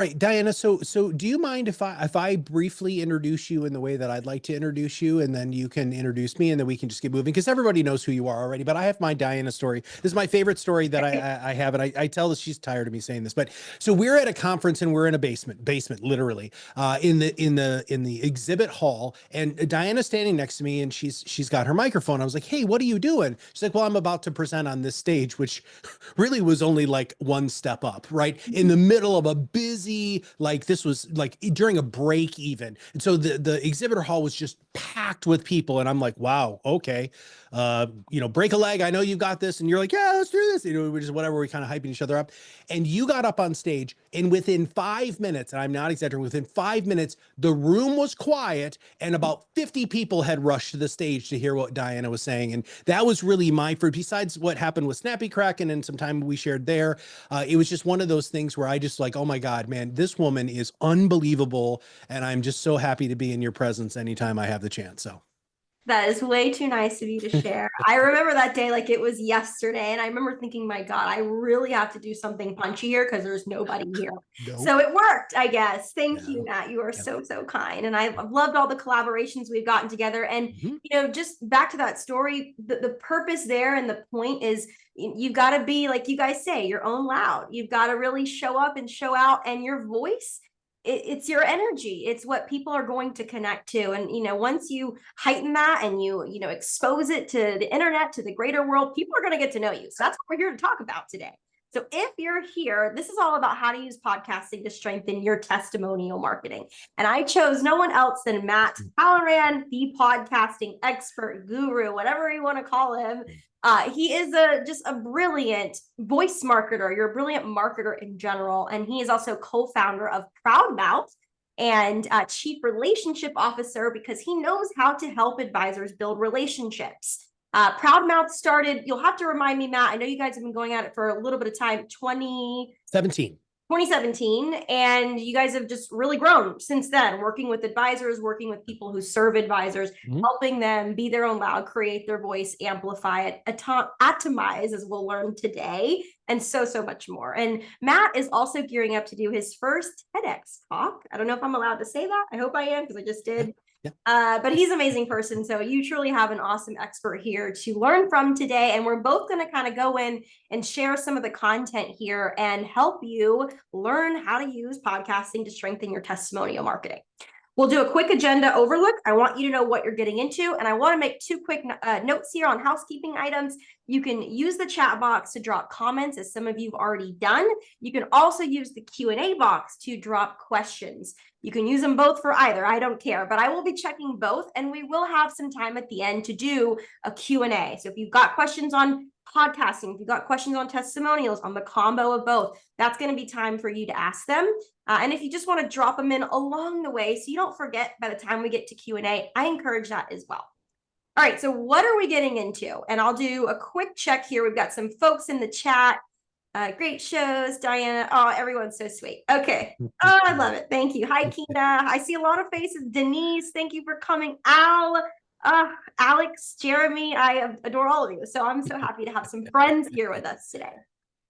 right, Diana. So do you mind if I briefly introduce you in the way that I'd like to introduce you, and then you can introduce me, and then we can just get moving because everybody knows who you are already. But I have my Diana story. This is my favorite story that I have, and I tell this. She's tired of me saying this, but so we're at a conference and we're in a basement, literally, in the exhibit hall, and Diana's standing next to me, and she's got her microphone. I was like, "Hey, what are you doing?" She's like, "Well, I'm about to present on this stage," which really was only like one step up, right? In the middle of a busy, like this was like during a break even. And so the exhibitor hall was just packed with people. And I'm like, wow, okay. Break a leg. I know you've got this. And you're like, yeah, let's do this. Which is whatever, we kind of hyping each other up. And you got up on stage, and within 5 minutes, and I'm not exaggerating, within 5 minutes, the room was quiet and about 50 people had rushed to the stage to hear what Diana was saying. And that was really besides what happened with Snappy Kraken and some time we shared there, it was just one of those things where I just like, oh my God, man, this woman is unbelievable. And I'm just so happy to be in your presence anytime I have the chance. So That is way too nice of you to share. I remember that day like it was yesterday, and I remember thinking, my God, I really have to do something punchy here because there's nobody here. So nope. it worked, I guess. Thank Yeah. you, Matt. You are Yeah. so, so kind. And I've loved all the collaborations we've gotten together. And, Mhm. just back to that story, the purpose there and the point is you've got to be, like you guys say, your own loud. You've got to really show up and show out, and your voice it's your energy. It's what people are going to connect to. And once you heighten that and you expose it to the internet, to the greater world, people are going to get to know you. So that's what we're here to talk about today. So if you're here, this is all about how to use podcasting to strengthen your testimonial marketing. And I chose no one else than Matt Halloran, the podcasting expert, guru, whatever you want to call him. He is just a brilliant voice marketer. You're a brilliant marketer in general. And he is also co-founder of Proudmouth and chief relationship officer, because he knows how to help advisors build relationships. Proudmouth started, you'll have to remind me, Matt, I know you guys have been going at it for a little bit of time, 17. 2017, and you guys have just really grown since then, working with advisors, working with people who serve advisors, helping them be their own loud, create their voice, amplify it, atomize, as we'll learn today, and so, so much more. And Matt is also gearing up to do his first TEDx talk. I don't know if I'm allowed to say that. I hope I am, because I just did. But he's an amazing person. So you truly have an awesome expert here to learn from today. And we're both going to kind of go in and share some of the content here and help you learn how to use podcasting to strengthen your testimonial marketing. We'll do a quick agenda overlook. I want you to know what you're getting into. And I want to make two quick notes here on housekeeping items. You can use the chat box to drop comments, as some of you have already done. You can also use the Q&A box to drop questions. You can use them both for either. I don't care, but I will be checking both, and we will have some time at the end to do a Q&A. So if you've got questions on podcasting, if you've got questions on testimonials, on the combo of both, that's going to be time for you to ask them. And if you just want to drop them in along the way so you don't forget by the time we get to Q&A, I encourage that as well. All right, so what are we getting into? And I'll do a quick check here. We've got some folks in the chat. Great shows, Diana. Oh, everyone's so sweet. Okay. Oh, I love it. Thank you. Hi, Kina. I see a lot of faces. Denise, thank you for coming. Al, Alex, Jeremy, I adore all of you. So I'm so happy to have some friends here with us today.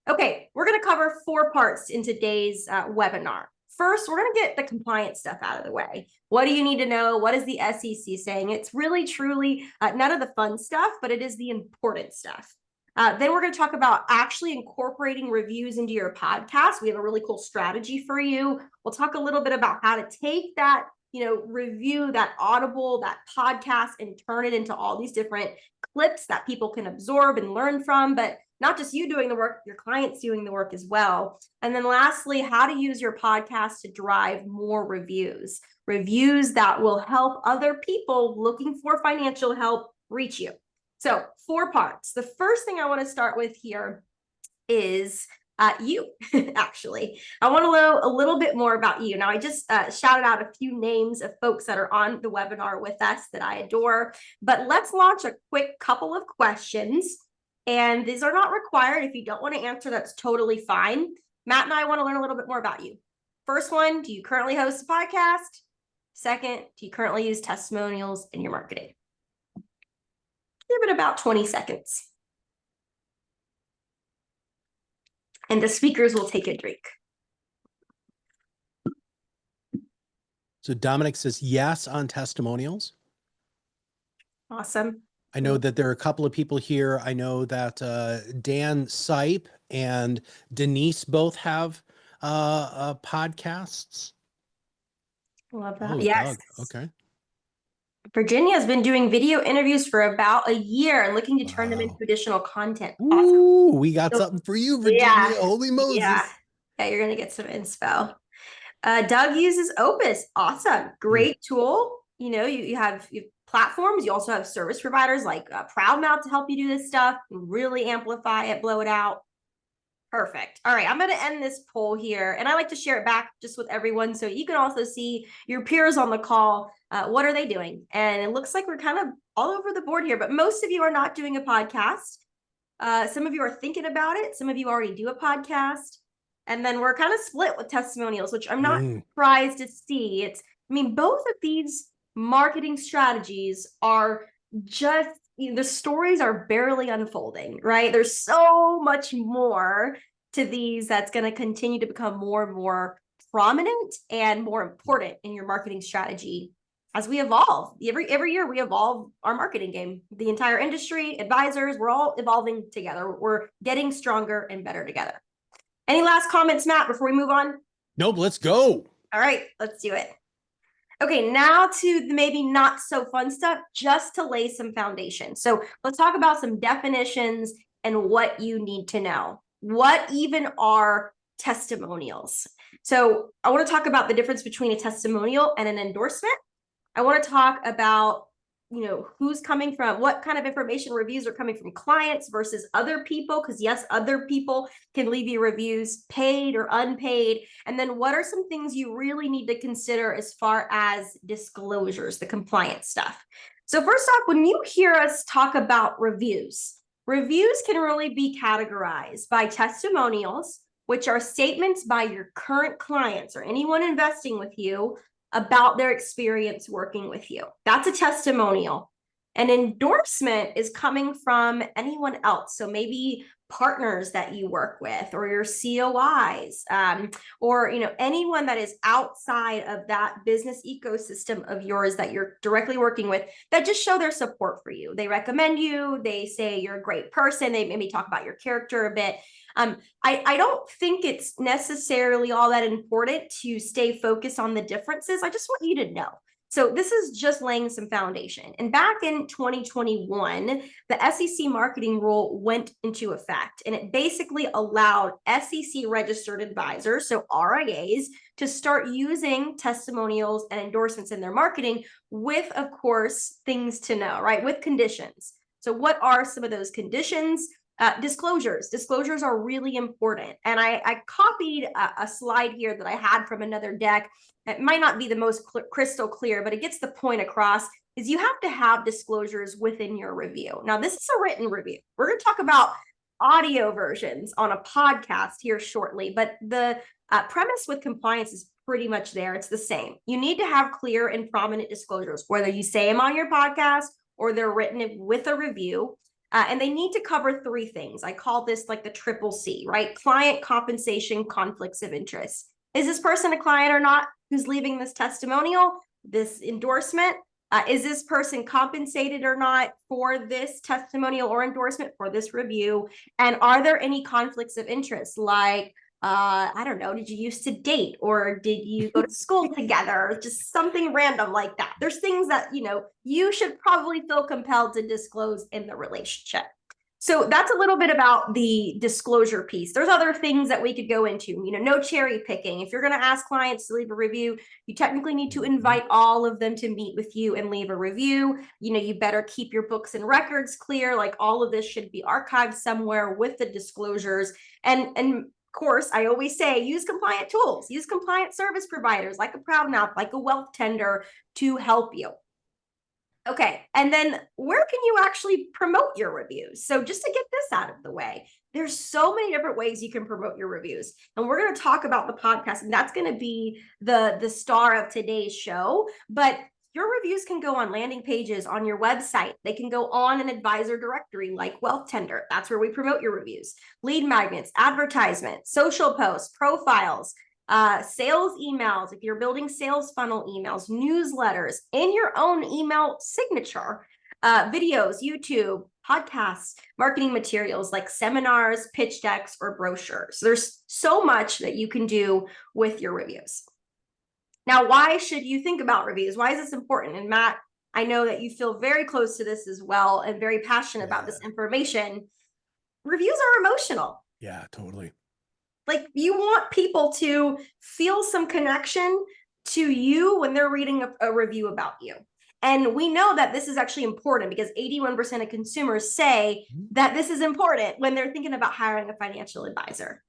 Okay, we're going to cover 4 parts in today's webinar. First, we're going to get the compliance stuff out of the way. What do you need to know? What is the SEC saying? It's really, truly none of the fun stuff, but it is the important stuff. Then we're going to talk about actually incorporating reviews into your podcast. We have a really cool strategy for you. We'll talk a little bit about how to take that, review, that audible, that podcast, and turn it into all these different clips that people can absorb and learn from, but not just you doing the work, your clients doing the work as well. And then lastly, how to use your podcast to drive more reviews that will help other people looking for financial help reach you. So 4 parts. The first thing I want to start with here is you, actually. I want to know a little bit more about you. Now, I just shouted out a few names of folks that are on the webinar with us that I adore, but let's launch a quick couple of questions. And these are not required. If you don't want to answer, that's totally fine. Matt and I want to learn a little bit more about you. First one, do you currently host a podcast? Second, do you currently use testimonials in your marketing? Give it about 20 seconds. And the speakers will take a drink. So Dominic says yes on testimonials. Awesome. I know that there are a couple of people here. I know that Dan Sipe and Denise both have podcasts. Love that. Oh, Yes. Doug. Okay. Virginia has been doing video interviews for about a year and looking to turn them into Wow. additional content. Awesome. Ooh, we got So, something for you, yeah. Virginia. Holy Moses. Yeah, you're gonna get some inspo. Doug uses Opus. Awesome. Great tool. You know, you have platforms. You also have service providers like Proudmouth to help you do this stuff. Really amplify it, blow it out. Perfect. All right, I'm going to end this poll here, and I like to share it back just with everyone so you can also see your peers on the call. What are they doing? And it looks like we're kind of all over the board here, but most of you are not doing a podcast. Some of you are thinking about it. Some of you already do a podcast. And then we're kind of split with testimonials, which I'm not surprised to see. I mean, both of these marketing strategies are just, the stories are barely unfolding, right? There's so much more to these that's going to continue to become more and more prominent and more important in your marketing strategy as we evolve. Every year we evolve our marketing game. The entire industry, advisors, we're all evolving together. We're getting stronger and better together. Any last comments, Matt, before we move on? Nope, let's go. All right, let's do it. Okay, now to the maybe not so fun stuff, just to lay some foundation. So let's talk about some definitions and what you need to know. What even are testimonials? So I want to talk about the difference between a testimonial and an endorsement. I want to talk about, who's coming from, what kind of information reviews are coming from clients versus other people, because yes, other people can leave you reviews, paid or unpaid. And then what are some things you really need to consider as far as disclosures, the compliance stuff. So first off, when you hear us talk about reviews can really be categorized by testimonials, which are statements by your current clients or anyone investing with you about their experience working with you. That's a testimonial. An endorsement is coming from anyone else. So maybe partners that you work with, or your COIs, or anyone that is outside of that business ecosystem of yours that you're directly working with, that just show their support for you. They recommend you, they say you're a great person, they maybe talk about your character a bit. I don't think it's necessarily all that important to stay focused on the differences. I just want you to know. So this is just laying some foundation. And back in 2021, the SEC marketing rule went into effect, and it basically allowed SEC registered advisors, so RIAs, to start using testimonials and endorsements in their marketing with, of course, things to know, right? With conditions. So what are some of those conditions? Disclosures are really important. And I copied a slide here that I had from another deck. It might not be the most crystal clear, but it gets the point across, is you have to have disclosures within your review. Now, this is a written review. We're going to talk about audio versions on a podcast here shortly, but the premise with compliance is pretty much there. It's the same. You need to have clear and prominent disclosures, whether you say them on your podcast or they're written with a review. And they need to cover three things. I call this like the triple C, right? Client, compensation, conflicts of interest. Is this person a client or not who's leaving this testimonial, this endorsement? Is this person compensated or not for this testimonial or endorsement, for this review? And are there any conflicts of interest? Like, I don't know, did you used to date, or did you go to school together? Just something random like that. There's things that, you should probably feel compelled to disclose in the relationship. So that's a little bit about the disclosure piece. There's other things that we could go into, no cherry picking. If you're going to ask clients to leave a review, you technically need to invite all of them to meet with you and leave a review. You better keep your books and records clear. Like, all of this should be archived somewhere with the disclosures. And of course, I always say, use compliant tools, use compliant service providers like a Proudmouth, like a Wealth Tender, to help you. Okay, and then where can you actually promote your reviews? So just to get this out of the way, there's so many different ways you can promote your reviews. And we're going to talk about the podcast, and that's going to be the star of today's show. But your reviews can go on landing pages on your website. They can go on an advisor directory like Wealth Tender. That's where we promote your reviews. Lead magnets, advertisements, social posts, profiles. sales emails, if you're building sales funnel emails, newsletters, in your own email signature, videos, YouTube, podcasts, marketing materials like seminars, pitch decks, or brochures. There's so much that you can do with your reviews. Now, why should you think about reviews? Why is this important? And Matt, I know that you feel very close to this as well and very passionate about this information. Reviews are emotional. Yeah, totally. Like, you want people to feel some connection to you when they're reading a review about you. And we know that this is actually important because 81% of consumers say that this is important when they're thinking about hiring a financial advisor.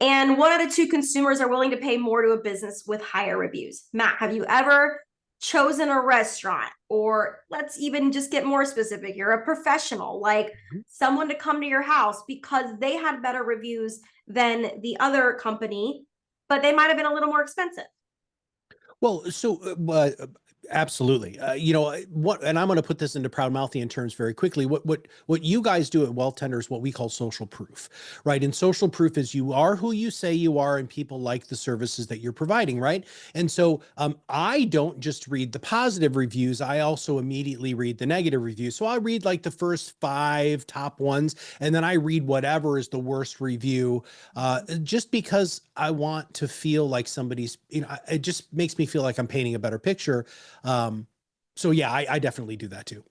And 1 out of 2 consumers are willing to pay more to a business with higher reviews. Matt, have you ever chosen a restaurant, or let's even just get more specific, you're a professional, like someone to come to your house because they had better reviews than the other company, but they might have been a little more expensive? Well, so absolutely. You know what, and I'm going to put this into Proudmouthian terms very quickly. What you guys do at Wealth Tender is what we call social proof, right? And social proof is you are who you say you are, and people like the services that you're providing, right? And so I don't just read the positive reviews. I also immediately read the negative reviews. So I read like the first 5 top ones, and then I read whatever is the worst review, just because I want to feel like somebody's, you know, it just makes me feel like I'm painting a better picture. So yeah, I definitely do that too.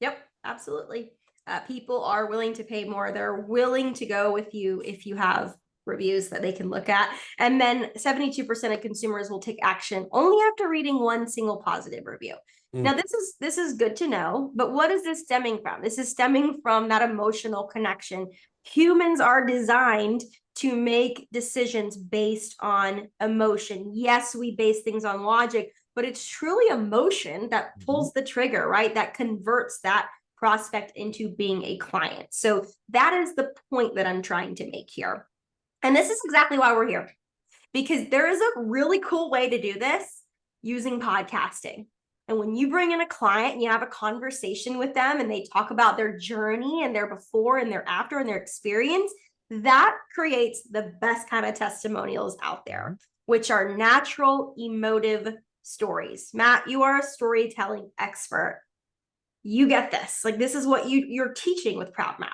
Yep, absolutely. People are willing to pay more. They're willing to go with you if you have reviews that they can look at. And then 72% of consumers will take action only after reading 1 single positive review. Now, this is good to know, but what is this stemming from? This is stemming from that emotional connection. Humans are designed to make decisions based on emotion. Yes, we base things on logic, but it's truly emotion that pulls the trigger, right? That converts that prospect into being a client. So that is the point that I'm trying to make here. And this is exactly why we're here, because there is a really cool way to do this using podcasting. And when you bring in a client and you have a conversation with them and they talk about their journey and their before and their after and their experience, that creates the best kind of testimonials out there, which are natural, emotive stories. Matt, you are a storytelling expert. You get this. Like, this is what you're teaching with Proudmouth.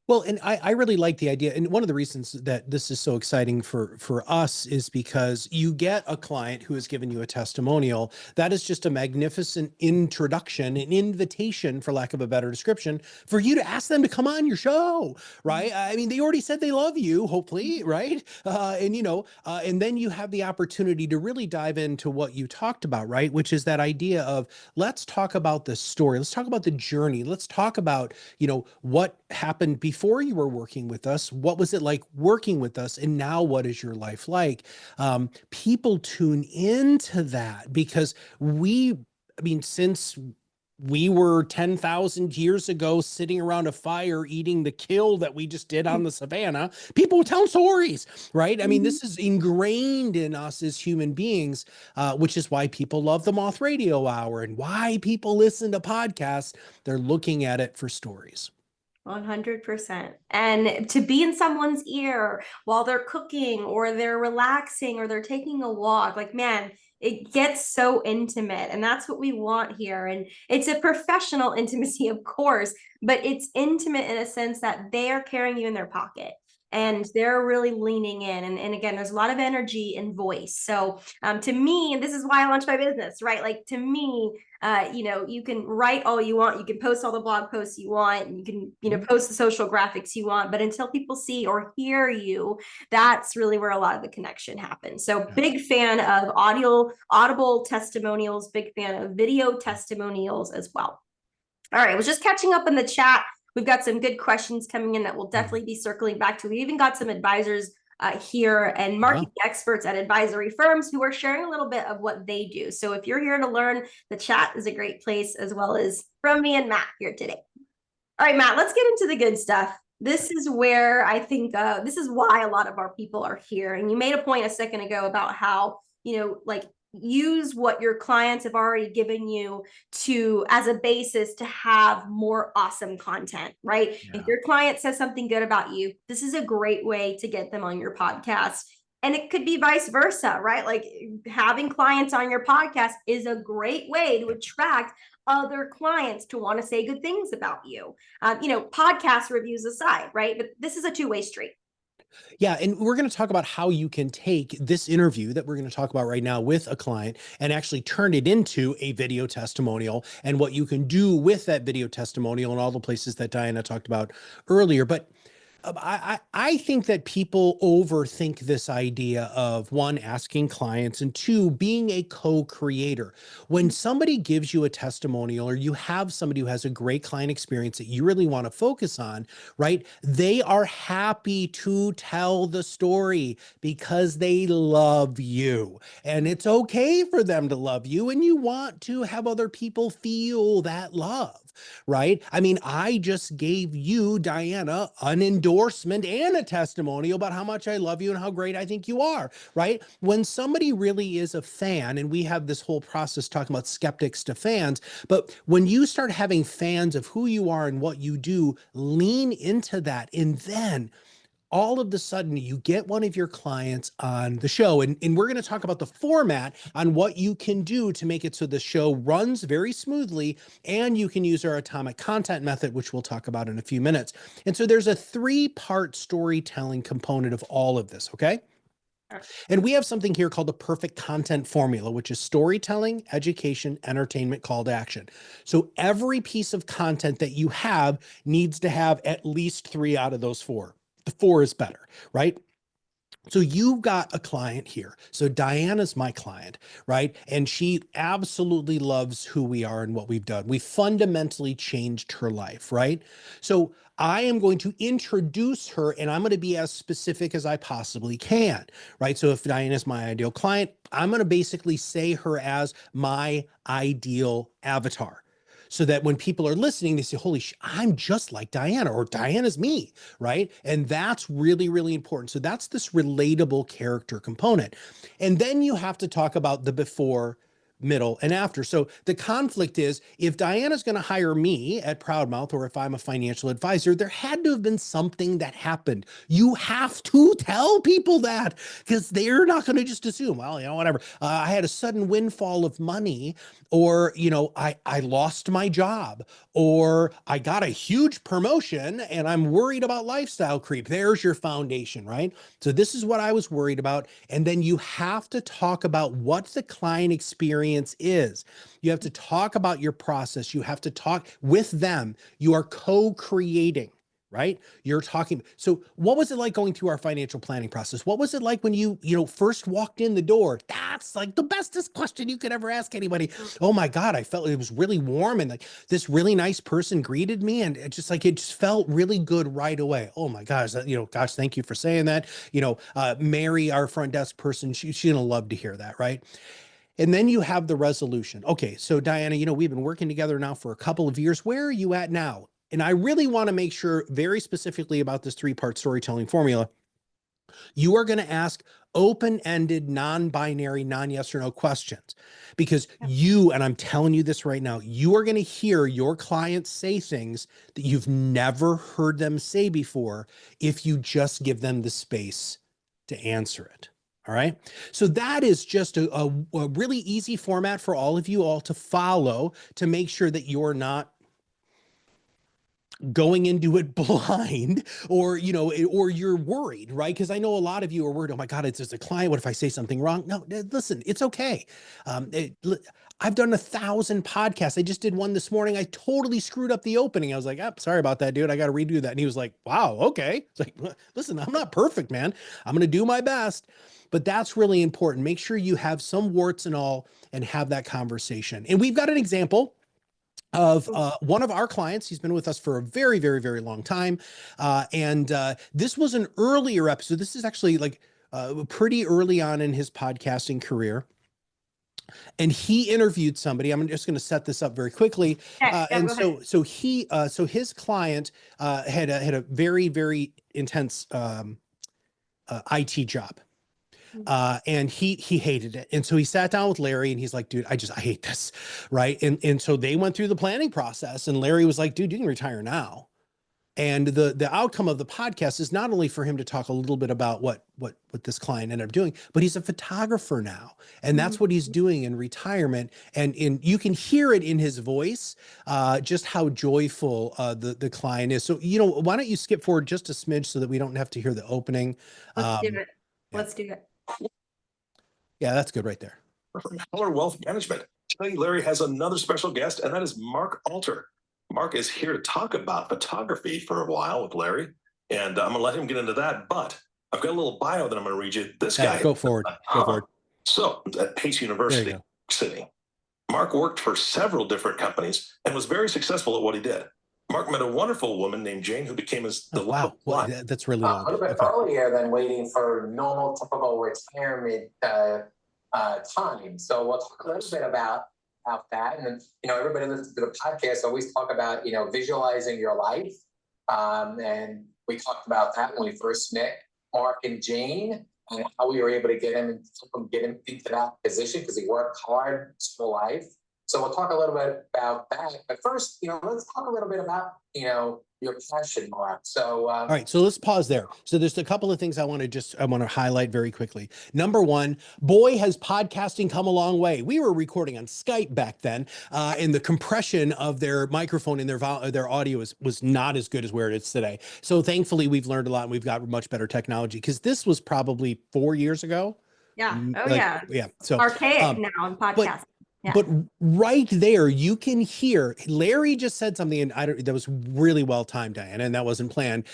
Well, and I really like the idea. And one of the reasons that this is so exciting for us is because you get a client who has given you a testimonial. That is just a magnificent introduction, an invitation, for lack of a better description, for you to ask them to come on your show, right? I mean, they already said they love you, hopefully, right? And, you know, and then you have the opportunity to really dive into what you talked about, right? Which is that idea of, let's talk about the story. Let's talk about the journey. Let's talk about, you know, what happened before you were working with us. What was it like working with us? And now what is your life like? People tune into that because since we were 10,000 years ago sitting around a fire eating the kill that we just did on the savannah, people were telling stories, right? I mean, this is ingrained in us as human beings, which is why people love the Moth Radio Hour and why people listen to podcasts. They're looking at it for stories. 100%. And to be in someone's ear while they're cooking or they're relaxing or they're taking a walk, like, man, it gets so intimate. And that's what we want here. And it's a professional intimacy, of course, but it's intimate in a sense that they are carrying you in their pocket and they're really leaning in. And again, there's a lot of energy and voice. So to me, and this is why I launched my business, right? Like, to me, you know, you can write all you want, you can post all the blog posts you want, and you can, you know, post the social graphics you want, but until people see or hear you, that's really where a lot of the connection happens. So big fan of audible testimonials, big fan of video testimonials as well. All right, I was just catching up in the chat. We've got some good questions coming in that we'll definitely be circling back to. We even got some advisors here and marketing experts at advisory firms who are sharing a little bit of what they do. So if you're here to learn, the chat is a great place, as well as from me and Matt here today. All right, Matt, let's get into the good stuff. This is where I think this is why a lot of our people are here. And you made a point a second ago about how, you know, like, use what your clients have already given you to as a basis to have more awesome content, right? Yeah. If your client says something good about you, this is a great way to get them on your podcast. And it could be vice versa, right? Like having clients on your podcast is a great way to attract other clients to want to say good things about you. Podcast reviews aside, right? But this is a two-way street. Yeah, and we're going to talk about how you can take this interview that we're going to talk about right now with a client and actually turn it into a video testimonial, and what you can do with that video testimonial and all the places that Diana talked about earlier. But I think that people overthink this idea of, one, asking clients, and two, being a co-creator. When somebody gives you a testimonial, or you have somebody who has a great client experience that you really want to focus on, right? They are happy to tell the story because they love you. And it's okay for them to love you, and you want to have other people feel that love. Right? I mean, I just gave you, Diana, an endorsement and a testimonial about how much I love you and how great I think you are, right? When somebody really is a fan, and we have this whole process talking about skeptics to fans, but when you start having fans of who you are and what you do, lean into that. And then all of the sudden you get one of your clients on the show, and we're going to talk about the format on what you can do to make it so the show runs very smoothly, and you can use our atomic content method, which we'll talk about in a few minutes. And so there's a 3-part storytelling component of all of this, okay? And we have something here called the perfect content formula, which is storytelling, education, entertainment, call to action. So every piece of content that you have needs to have at least 3 out of those 4. The 4 is better, right? So you've got a client here. So Diana's my client, right? And she absolutely loves who we are and what we've done. We fundamentally changed her life, right? So I am going to introduce her, and I'm going to be as specific as I possibly can, right? So if Diana's my ideal client, I'm going to basically say her as my ideal avatar, so that when people are listening, they say, holy I'm just like Diana, or Diana's me, right? And that's really, really important. So that's this relatable character component. And then you have to talk about the before, middle, and after. So the conflict is, if Diana's going to hire me at Proudmouth, or if I'm a financial advisor, there had to have been something that happened. You have to tell people that, because they're not going to just assume, well, whatever. I had a sudden windfall of money, or, I lost my job, or I got a huge promotion and I'm worried about lifestyle creep. There's your foundation, right? So this is what I was worried about. And then you have to talk about what the client experience is. You have to talk about your process. You have to talk with them. You are co-creating, right? You're talking. So what was it like going through our financial planning process? What was it like when you first walked in the door? That's like the bestest question you could ever ask anybody. Oh my God, I felt it was really warm, and like this really nice person greeted me, and it just felt really good right away. Oh my gosh, gosh, thank you for saying that. Mary, our front desk person, she's gonna love to hear that, right? And then you have the resolution. Okay, so Diana, we've been working together now for a couple of years. Where are you at now? And I really want to make sure very specifically about this 3-part storytelling formula. You are going to ask open-ended, non-binary, non-yes or no questions, because and I'm telling you this right now, you are going to hear your clients say things that you've never heard them say before if you just give them the space to answer it. All right. So that is just a really easy format for all of you all to follow, to make sure that you're not going into it blind, or or you're worried, right? Because I know a lot of you are worried, oh my God, it's just a client, what if I say something wrong? No, listen, it's okay. I've done 1,000 podcasts. I just did one this morning. I totally screwed up the opening. I was like, sorry about that, dude, I got to redo that. And he was like, wow, okay. It's like, listen, I'm not perfect, man. I'm going to do my best. But that's really important. Make sure you have some warts and all, and have that conversation. And we've got an example of one of our clients. He's been with us for a very, very, very long time. And this was an earlier episode. This is actually like pretty early on in his podcasting career. And he interviewed somebody. I'm just going to set this up very quickly. And so his client had a very, very intense IT job. And he hated it. And so he sat down with Larry and he's like, dude, I hate this. Right. And so they went through the planning process and Larry was like, dude, you can retire now. And the outcome of the podcast is not only for him to talk a little bit about what this client ended up doing, but he's a photographer now. And that's what he's doing in retirement. And you can hear it in his voice, just how joyful the client is. So, you know, why don't you skip forward just a smidge so that we don't have to hear the opening. Let's do it. Yeah. Let's do it. Yeah, that's good right there. From Halloran Wealth Management. Today, Larry has another special guest, and that is Mark Alter. Mark is here to talk about photography for a while with Larry, and I'm going to let him get into that. But I've got a little bio that I'm going to read you. This guy. Go forward. Go forward. So at Pace University, New York City, Mark worked for several different companies and was very successful at what he did. Mark met a wonderful woman named Jane who became his wow. Well, that's really long. A little bit earlier than waiting for normal, typical retirement time. So we'll talk a little bit about that. And, you know, everybody listens to the podcast always talk about, you know, visualizing your life. And we talked about that when we first met Mark and Jane and how we were able to get him into that position because he worked hard his whole life. So we'll talk a little bit about that. But first, you know, let's talk a little bit about, you know, your passion, Mark. So, all right, so let's pause there. So there's a couple of things I want to highlight very quickly. Number one, boy, has podcasting come a long way. We were recording on Skype back then, and the compression of their microphone and their audio was not as good as where it is today. So thankfully, we've learned a lot and we've got much better technology because this was probably 4 years ago. Yeah. Oh, yeah. Yeah. So archaic now in podcasting. Yeah. But right there, you can hear Larry just said something, and that was really well timed, Diana, and that wasn't planned.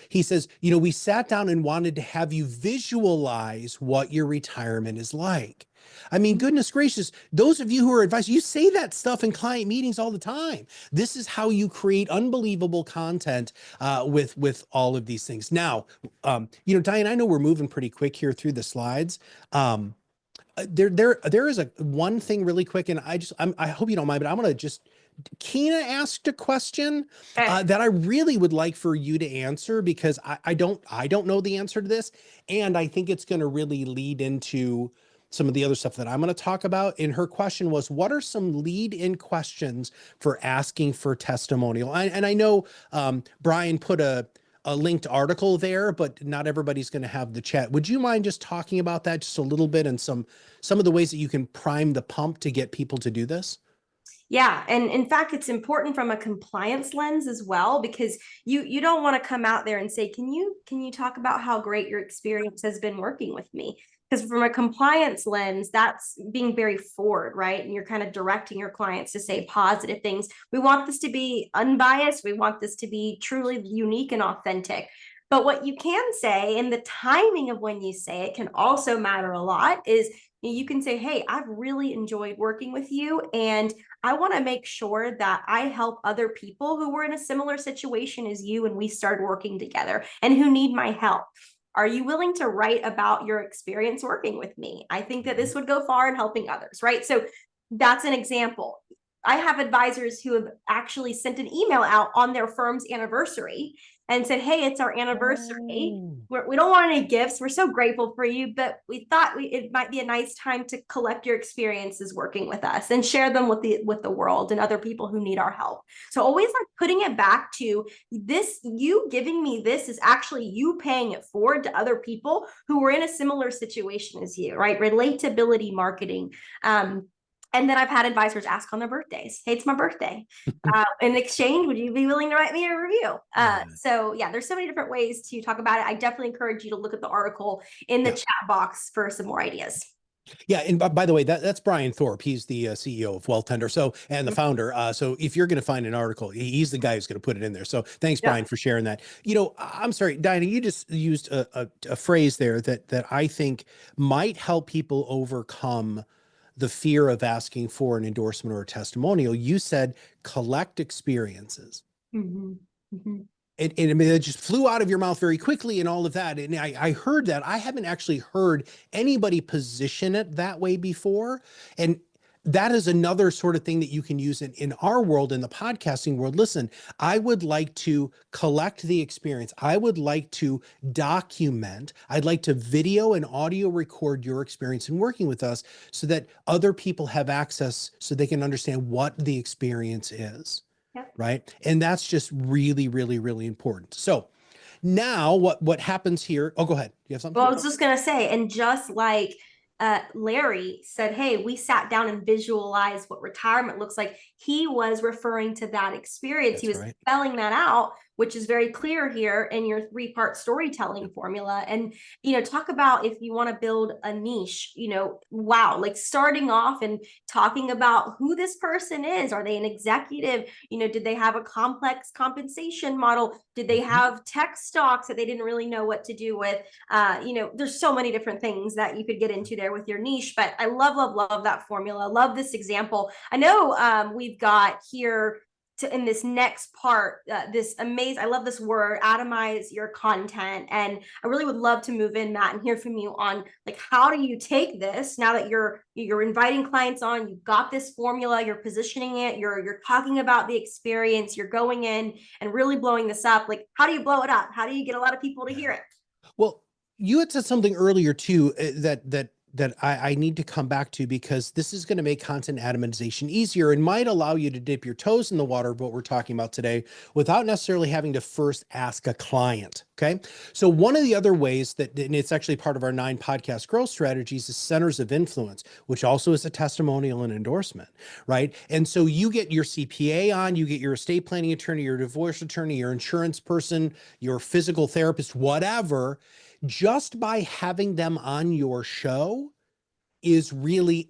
He says, you know, we sat down and wanted to have you visualize what your retirement is like. I mean, goodness gracious, those of you who are advisors, you say that stuff in client meetings all the time. This is how you create unbelievable content with all of these things. Now, you know, Diane, I know we're moving pretty quick here through the slides. There is one thing really quick, and I hope you don't mind, but I'm going to just, Keena asked a question that I really would like for you to answer because I don't know the answer to this. And I think it's going to really lead into some of the other stuff that I'm going to talk about. And her question was, what are some lead-in questions for asking for testimonial? And I know Brian put a linked article there, but not everybody's going to have the chat. Would you mind just talking about that just a little bit and some of the ways that you can prime the pump to get people to do this? Yeah. And in fact, it's important from a compliance lens as well, because you don't want to come out there and say, can you talk about how great your experience has been working with me? Because from a compliance lens, that's being very forward, right? And you're kind of directing your clients to say positive things. We want this to be unbiased. We want this to be truly unique and authentic. But what you can say, and the timing of when you say it can also matter a lot, is you can say, hey, I've really enjoyed working with you. And I want to make sure that I help other people who were in a similar situation as you and we started working together and who need my help. Are you willing to write about your experience working with me? I think that this would go far in helping others, right? So that's an example. I have advisors who have actually sent an email out on their firm's anniversary and said, hey, it's our anniversary. We don't want any gifts. We're so grateful for you, but we thought it might be a nice time to collect your experiences working with us and share them with the world and other people who need our help. So always like putting it back to this, you giving me this is actually you paying it forward to other people who were in a similar situation as you, right? Relatability marketing. And then I've had advisors ask on their birthdays, hey, it's my birthday. In exchange, would you be willing to write me a review? So yeah, there's so many different ways to talk about it. I definitely encourage you to look at the article in the chat box for some more ideas. Yeah, and by the way, that's Brian Thorpe. He's the CEO of Wealth Tender, and the founder. So if you're going to find an article, he's the guy who's going to put it in there. So thanks, Brian, for sharing that. You know, I'm sorry, Diana, you just used a phrase there that I think might help people overcome the fear of asking for an endorsement or a testimonial. You said collect experiences. And I mean, it just flew out of your mouth very quickly and all of that. And I heard that. I haven't actually heard anybody position it that way before. And that is another sort of thing that you can use in our world, in the podcasting world. Listen, I would like to collect the experience. I would like to document. I'd like to video and audio record your experience in working with us so that other people have access so they can understand what the experience is. Yep. Right. And that's just really, really, really important. So now what happens here? Oh, go ahead. You have something? Well, I was just going to say, and just like Larry said, hey, we sat down and visualized what retirement looks like. He was referring to that experience. That's he was right. spelling that out, which is very clear here in your 3-part storytelling formula. And, talk about if you want to build a niche, wow, like starting off and talking about who this person is. Are they an executive? Did they have a complex compensation model? Did they have tech stocks that they didn't really know what to do with? There's so many different things that you could get into there with your niche, but I love that formula. Love this example. I know we've got here in this next part, this amazing, I love this word, atomize your content. And I really would love to move in, Matt, and hear from you on like, how do you take this now that you're inviting clients on, you've got this formula, you're positioning it, you're talking about the experience, you're going in and really blowing this up. Like, how do you blow it up? How do you get a lot of people to hear it? Well, you had said something earlier too, that I need to come back to, because this is going to make content atomization easier and might allow you to dip your toes in the water of what we're talking about today without necessarily having to first ask a client. Okay. So one of the other ways that, and it's actually part of our 9 podcast growth strategies, is centers of influence, which also is a testimonial and endorsement, right? And so you get your CPA on, you get your estate planning attorney, your divorce attorney, your insurance person, your physical therapist, whatever. Just by having them on your show is really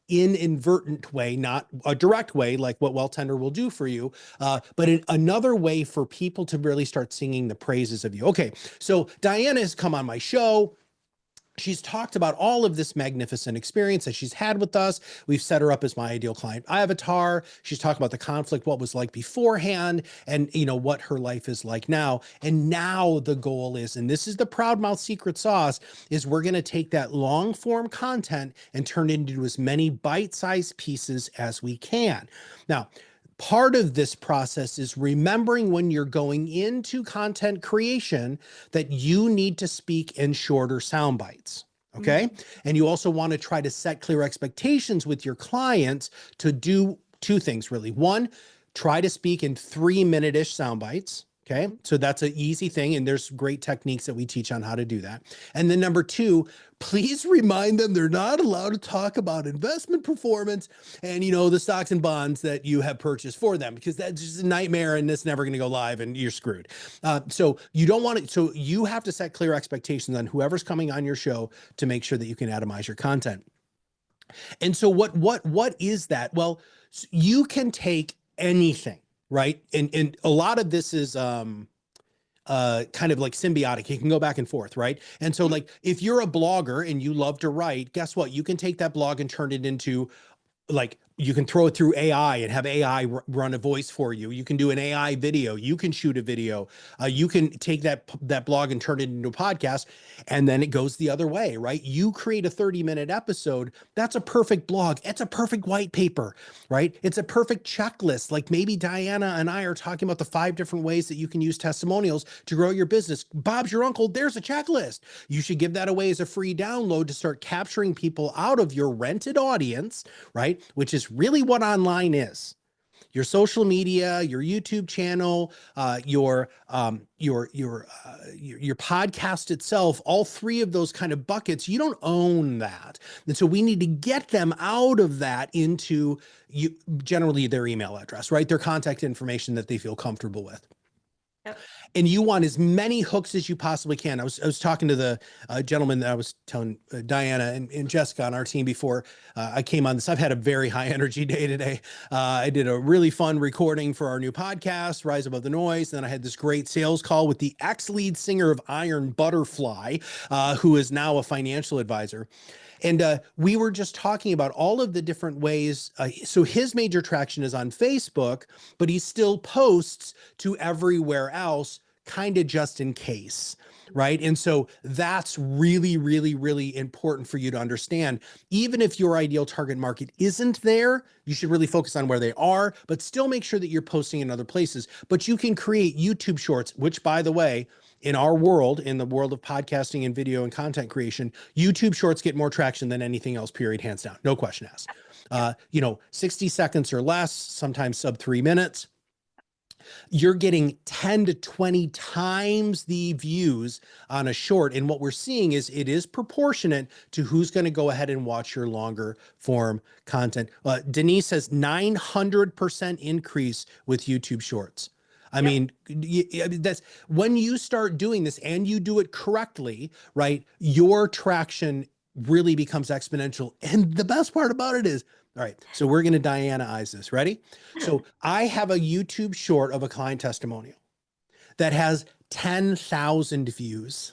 inadvertent way, not a direct way like what Well-Tender will do for you, but another way for people to really start singing the praises of you. Okay, so Diana has come on my show. She's talked about all of this magnificent experience that she's had with us. We've set her up as my ideal client avatar. She's talked about the conflict, what was like beforehand, and what her life is like now. And now the goal is, and this is the Proud Mouth secret sauce, is we're going to take that long form content and turn it into as many bite-sized pieces as we can. Now, part of this process is remembering when you're going into content creation that you need to speak in shorter sound bites. Okay. And you also want to try to set clear expectations with your clients to do 2 things really. 1, try to speak in 3-minute-ish sound bites. Okay. So that's an easy thing. And there's great techniques that we teach on how to do that. And then number 2, please remind them they're not allowed to talk about investment performance and, the stocks and bonds that you have purchased for them, because that's just a nightmare and it's never going to go live and you're screwed. So you don't want it. So you have to set clear expectations on whoever's coming on your show to make sure that you can atomize your content. And so what is that? Well, you can take anything. Right. And a lot of this is kind of like symbiotic. It can go back and forth. Right. And so like if you're a blogger and you love to write, guess what? You can take that blog and turn it into like, you can throw it through AI and have AI run a voice for you. You can do an AI video. You can shoot a video. You can take that blog and turn it into a podcast, and then it goes the other way, right? You create a 30-minute episode. That's a perfect blog. It's a perfect white paper, right? It's a perfect checklist. Like maybe Diana and I are talking about the 5 different ways that you can use testimonials to grow your business. Bob's your uncle. There's a checklist. You should give that away as a free download to start capturing people out of your rented audience, right? Which is really what online is. Your social media, your YouTube channel, your podcast itself, all 3 of those kind of buckets, you don't own that. And so we need to get them out of that into generally their email address, right? Their contact information that they feel comfortable with. Yep. And you want as many hooks as you possibly can. I was talking to the gentleman that I was telling Diana and Jessica on our team before I came on this. I've had a very high energy day today. I did a really fun recording for our new podcast, Rise Above the Noise. Then I had this great sales call with the ex-lead singer of Iron Butterfly, who is now a financial advisor. And we were just talking about all of the different ways. So his major traction is on Facebook, but he still posts to everywhere else kind of just in case, right? And so that's really, really, really important for you to understand. Even if your ideal target market isn't there, you should really focus on where they are, but still make sure that you're posting in other places. But you can create YouTube shorts, which, by the way, in our world, in the world of podcasting and video and content creation, YouTube shorts get more traction than anything else, period, hands down, no question asked. 60 seconds or less, sometimes sub 3 minutes. You're getting 10 to 20 times the views on a short. And what we're seeing is it is proportionate to who's going to go ahead and watch your longer form content. Denise says 900% increase with YouTube shorts. I mean, that's when you start doing this and you do it correctly, right? Your traction really becomes exponential. And the best part about it is, all right, so we're going to Diana-ize this. Ready? So I have a YouTube short of a client testimonial that has 10,000 views.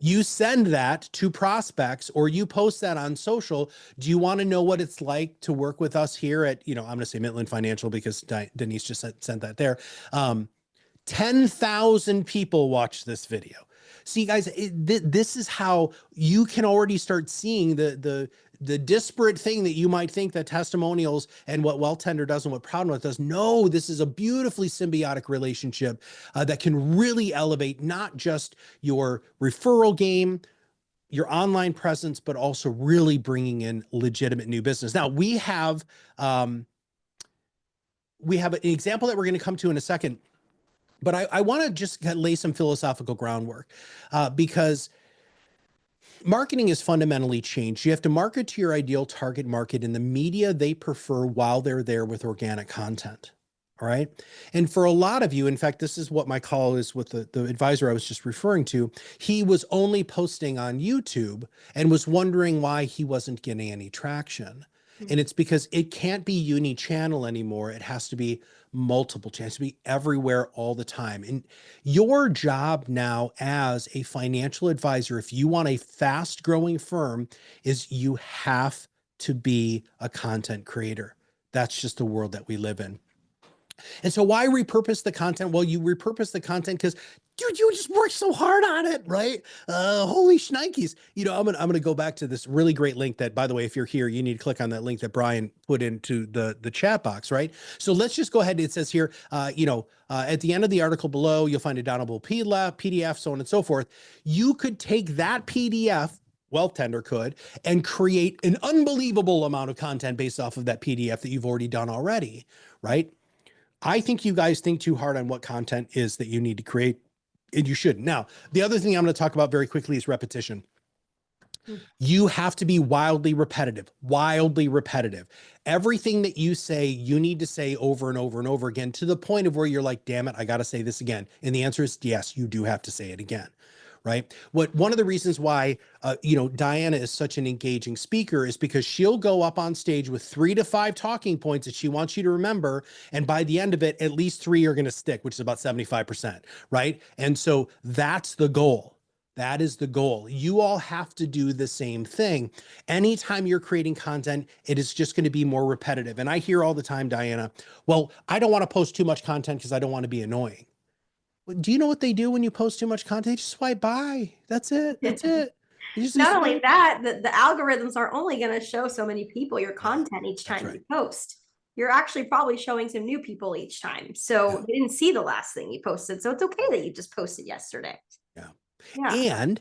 You send that to prospects or you post that on social. Do you want to know what it's like to work with us here at, I'm going to say Midland Financial because Denise just sent that there. 10,000 people watch this video. See, guys, this is how you can already start seeing the disparate thing that you might think that testimonials and what Wealth Tender does and what Proudmouth does. No, this is a beautifully symbiotic relationship that can really elevate not just your referral game, your online presence, but also really bringing in legitimate new business. Now we have an example that we're going to come to in a second, but I want to just lay some philosophical groundwork because marketing is fundamentally changed. You have to market to your ideal target market in the media they prefer while they're there with organic content. All right. And for a lot of you, in fact, this is what my call is with the advisor I was just referring to. He was only posting on YouTube and was wondering why he wasn't getting any traction. And it's because it can't be uni-channel anymore. It has to be multiple channels, to be everywhere all the time. And your job now as a financial advisor, if you want a fast growing firm, is you have to be a content creator. That's just the world that we live in. And so why repurpose the content? Well, you repurpose the content because dude, you just worked so hard on it, right? Holy shnikes. I'm gonna go back to this really great link that, by the way, if you're here, you need to click on that link that Brian put into the chat box, right? So let's just go ahead. It says here, at the end of the article below, you'll find a downloadable PDF, so on and so forth. You could take that PDF, Wealth Tender could, and create an unbelievable amount of content based off of that PDF that you've already done already, right? I think you guys think too hard on what content is that you need to create, and you shouldn't. Now, the other thing I'm going to talk about very quickly is repetition. You have to be wildly repetitive. Everything that you say, you need to say over and over and over again to the point of where you're like, damn it, I got to say this again. And the answer is yes, you do have to say it again. Right? One of the reasons why, Diana is such an engaging speaker is because she'll go up on stage with 3 to 5 talking points that she wants you to remember. And by the end of it, at least 3 are going to stick, which is about 75%. Right? And so that's the goal. That is the goal. You all have to do the same thing. Anytime you're creating content, it is just going to be more repetitive. And I hear all the time, Diana, well, I don't want to post too much content because I don't want to be annoying. Do you know what they do when you post too much content? They just swipe by. That's it. Not only that, the algorithms are only going to show so many people your content each time you post. You're actually probably showing some new people each time. So they didn't see the last thing you posted. So it's okay that you just posted yesterday. Yeah. And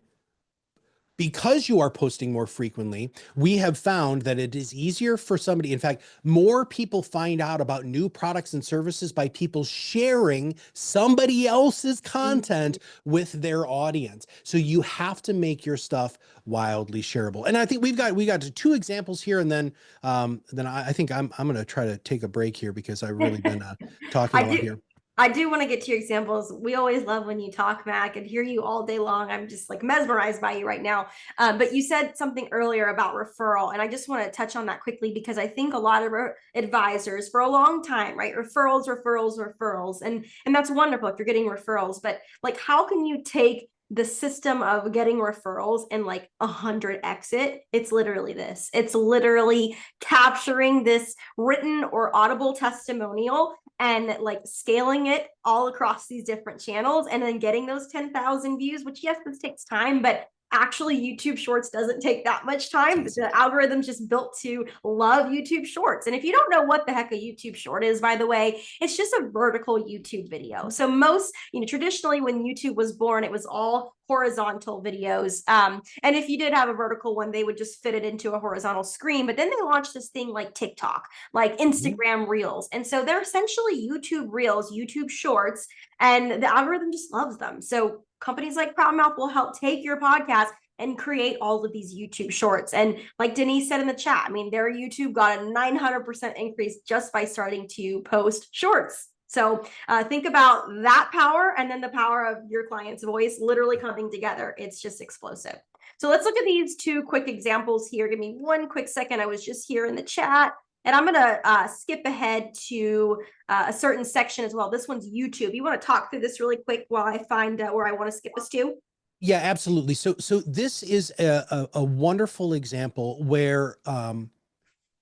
because you are posting more frequently, we have found that it is easier for somebody. In fact, more people find out about new products and services by people sharing somebody else's content with their audience. So you have to make your stuff wildly shareable. And I think we got 2 examples here, and then I think I'm going to try to take a break here because I've really been talking a lot here. I do want to get to your examples. We always love when you talk, Mac, and hear you all day long. I'm just like mesmerized by you right now. But you said something earlier about referral, and I just want to touch on that quickly because I think a lot of advisors for a long time, right? Referrals, and that's wonderful if you're getting referrals. But like, how can you take the system of getting referrals and like 100x it? It's literally this. It's literally capturing this written or audible testimonial and like scaling it all across these different channels and then getting those 10,000 views, which yes, this takes time, but actually YouTube Shorts doesn't take that much time. The algorithm's just built to love YouTube Shorts. And if you don't know what the heck a YouTube Short is, by the way, it's just a vertical YouTube video. So most, traditionally when YouTube was born, it was all horizontal videos. And if you did have a vertical one, they would just fit it into a horizontal screen. But then they launched this thing like TikTok, like Instagram Reels. And so they're essentially YouTube Reels, YouTube Shorts, and the algorithm just loves them. So companies like Proudmouth will help take your podcast and create all of these YouTube Shorts. And like Denise said in the chat, I mean, their YouTube got a 900% increase just by starting to post Shorts. So think about that power and then the power of your client's voice literally coming together. It's just explosive. So let's look at these two quick examples here. Give me one quick second. I was just here in the chat. And I'm going to skip ahead to a certain section as well. This one's YouTube. You want to talk through this really quick while I find where I want to skip us to? Yeah, absolutely. So this is a wonderful example where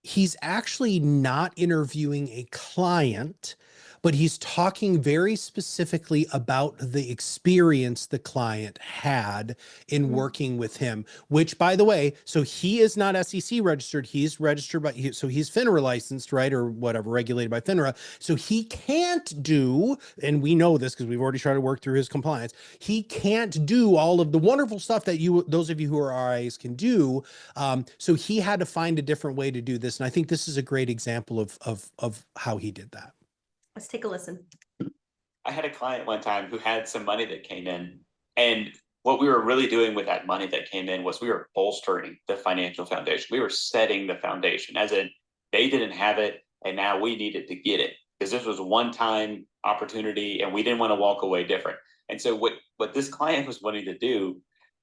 he's actually not interviewing a client, but he's talking very specifically about the experience the client had in working with him, which, by the way, so he is not SEC registered. He's registered by, so he's FINRA licensed, right? Or whatever, regulated by FINRA. So he can't do, and we know this because we've already tried to work through his compliance. He can't do all of the wonderful stuff that those of you who are RIAs can do. So he had to find a different way to do this. And I think this is a great example of how he did that. Let's take a listen. I had a client one time who had some money that came in, and what we were really doing with that money that came in was we were bolstering the financial foundation. We were setting the foundation, as in they didn't have it and now we needed to get it, because this was a one-time opportunity and we didn't want to walk away different. And so what this client was wanting to do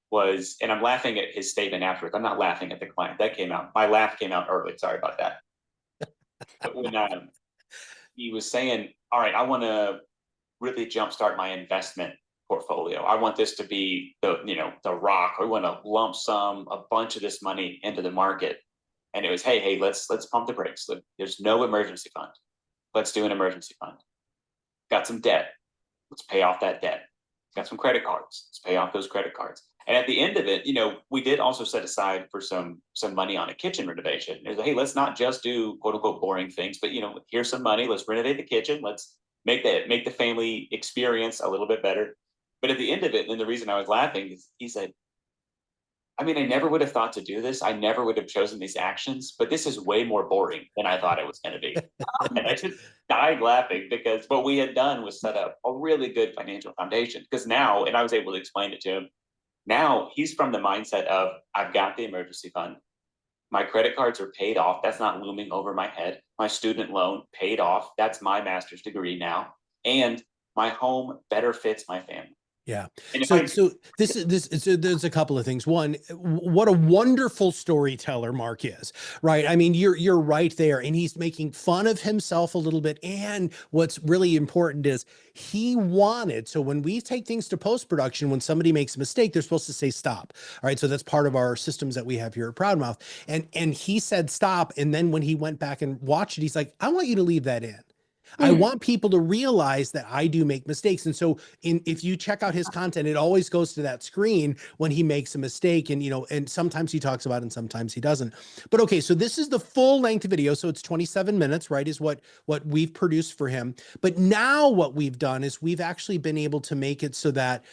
was, and I'm laughing at his statement afterwards. I'm not laughing at the client. That came out. My laugh came out early. Sorry about that. But when he was saying, all right, I want to really jumpstart my investment portfolio. I want this to be the rock. I want to lump sum a bunch of this money into the market. And it was, hey, let's pump the brakes. There's no emergency fund. Let's do an emergency fund. Got some debt. Let's pay off that debt. Got some credit cards. Let's pay off those credit cards. And at the end of it, we did also set aside for some money on a kitchen renovation. It was like, hey, let's not just do quote unquote boring things, but here's some money. Let's renovate the kitchen. Let's make the family experience a little bit better. But at the end of it, and the reason I was laughing is he said, I mean, I never would have thought to do this. I never would have chosen these actions, but this is way more boring than I thought it was going to be. And I just died laughing because what we had done was set up a really good financial foundation. Because now, and I was able to explain it to him, now he's from the mindset of, I've got the emergency fund. My credit cards are paid off. That's not looming over my head. My student loan paid off. That's my master's degree now. And my home better fits my family. Yeah. So there's a couple of things. One, what a wonderful storyteller Mark is, right? I mean, you're right there, and he's making fun of himself a little bit. And what's really important is he wanted, so when we take things to post-production, when somebody makes a mistake, they're supposed to say stop. All right. So that's part of our systems that we have here at Proudmouth. And he said stop. And then when he went back and watched it, he's like, I want you to leave that in. I want people to realize that I do make mistakes. And so if you check out his content, it always goes to that screen when he makes a mistake. And, and sometimes he talks about it and sometimes he doesn't. But okay, so this is the full length video. So it's 27 minutes, right, is what we've produced for him. But now what we've done is we've actually been able to make it so that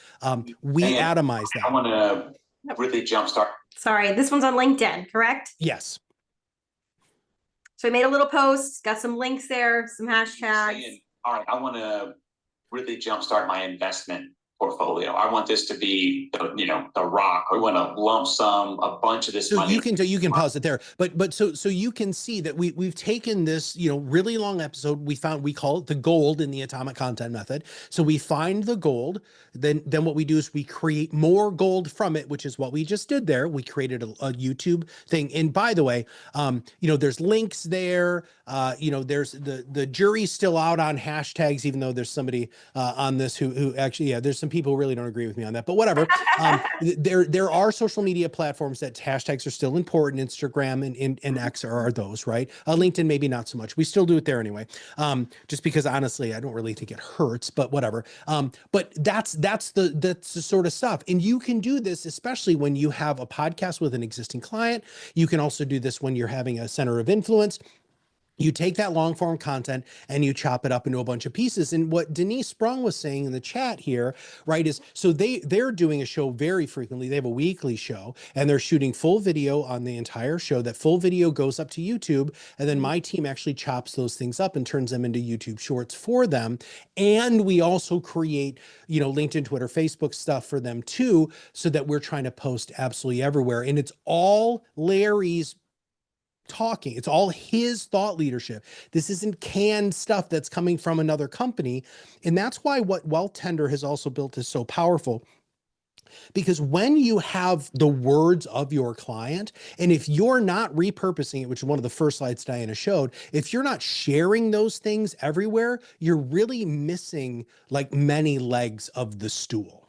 we atomize that. I want to really jumpstart. Sorry, this one's on LinkedIn, correct? Yes. So we made a little post, got some links there, some hashtags. All right, I want to really jumpstart my investment portfolio. I want this to be the rock. I want to lump sum a bunch of this money. You can pause it there, but so you can see that we've taken this really long episode. We call it the gold in the atomic content method. So we find the gold, then what we do is we create more gold from it, which is what we just did there. We created a YouTube thing. And by the way, there's links there. There's the jury's still out on hashtags, even though there's somebody on this who actually, there's some people really don't agree with me on that, but whatever. There are social media platforms that hashtags are still important. Instagram and X are those, right? LinkedIn, maybe not so much. We still do it there anyway. Just because honestly, I don't really think it hurts, but whatever. But that's the sort of stuff. And you can do this, especially when you have a podcast with an existing client. You can also do this when you're having a center of influence. You take that long form content and you chop it up into a bunch of pieces. And what Denise Sprung was saying in the chat here, right, is so they're doing a show very frequently. They have a weekly show and they're shooting full video on the entire show. That full video goes up to YouTube. And then my team actually chops those things up and turns them into YouTube shorts for them. And we also create, LinkedIn, Twitter, Facebook stuff for them too, so that we're trying to post absolutely everywhere. And it's all Larry's talking. It's all his thought leadership. This isn't canned stuff that's coming from another company. And that's why what Wealth Tender has also built is so powerful. Because when you have the words of your client, and if you're not repurposing it, which is one of the first slides Diana showed, if you're not sharing those things everywhere, you're really missing like many legs of the stool.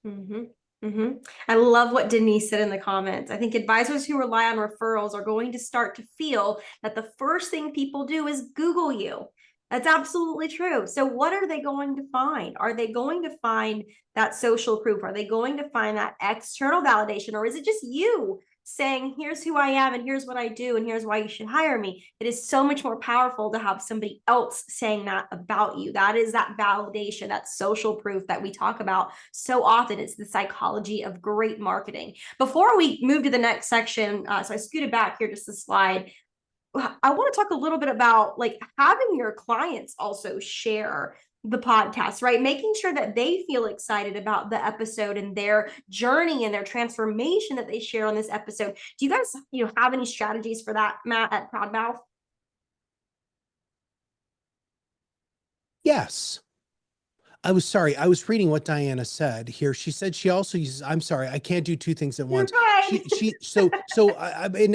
Mm-hmm. Mm-hmm. I love what Denise said in the comments. I think advisors who rely on referrals are going to start to feel that the first thing people do is Google you. That's absolutely true. So what are they going to find? Are they going to find that social proof? Are they going to find that external validation? Or is it just you saying, here's who I am and here's what I do and here's why you should hire me? It is so much more powerful to have somebody else saying that about you. That is that validation, that social proof that we talk about so often. It's the psychology of great marketing. Before we move to the next section, so I scooted back here just a slide. I want to talk a little bit about like having your clients also share the podcast, right? Making sure that they feel excited about the episode and their journey and their transformation that they share on this episode. Do you guys, have any strategies for that, Matt, at Proudmouth? Yes. I was reading what Diana said here. She said she also uses, I'm sorry, I can't do two things at once. And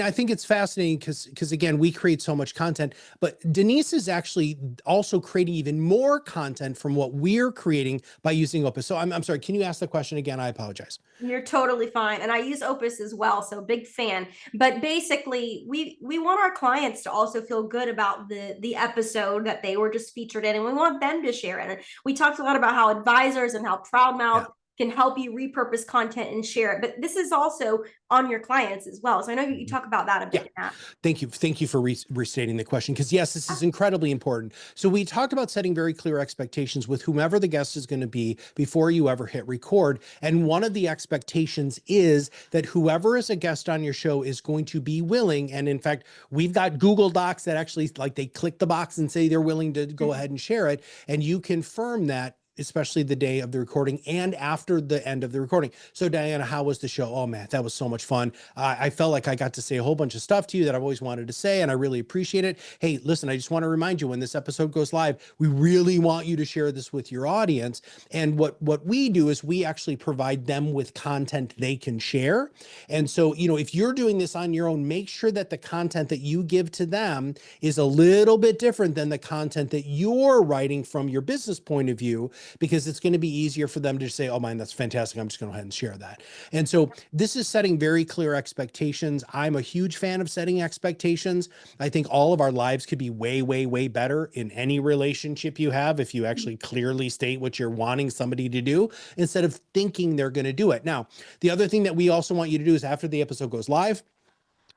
I think it's fascinating because again, we create so much content, but Denise is actually also creating even more content from what we're creating by using Opus. So I'm sorry, can you ask the question again? I apologize. You're totally fine. And I use Opus as well. So big fan. But basically, we want our clients to also feel good about the episode that they were just featured in. And we want them to share it. And we talked a lot about how advisors and how Proudmouth can help you repurpose content and share it. But this is also on your clients as well. So I know you talk about that a bit, Matt. Thank you for restating the question, because yes, this is incredibly important. So we talked about setting very clear expectations with whomever the guest is going to be before you ever hit record. And one of the expectations is that whoever is a guest on your show is going to be willing. And in fact, we've got Google Docs that actually like they click the box and say they're willing to go ahead and share it. And you confirm that, especially the day of the recording and after the end of the recording. So Diana, how was the show? Oh man, that was so much fun. I felt like I got to say a whole bunch of stuff to you that I've always wanted to say, and I really appreciate it. Hey, listen, I just want to remind you, when this episode goes live, we really want you to share this with your audience. And what we do is we actually provide them with content they can share. And so, if you're doing this on your own, make sure that the content that you give to them is a little bit different than the content that you're writing from your business point of view, because it's going to be easier for them to say, oh man, that's fantastic, I'm just going to go ahead and share that. And so this is setting very clear expectations. I'm a huge fan of setting expectations. I think all of our lives could be way, way, way better in any relationship you have if you actually clearly state what you're wanting somebody to do instead of thinking they're going to do it. Now, the other thing that we also want you to do is after the episode goes live,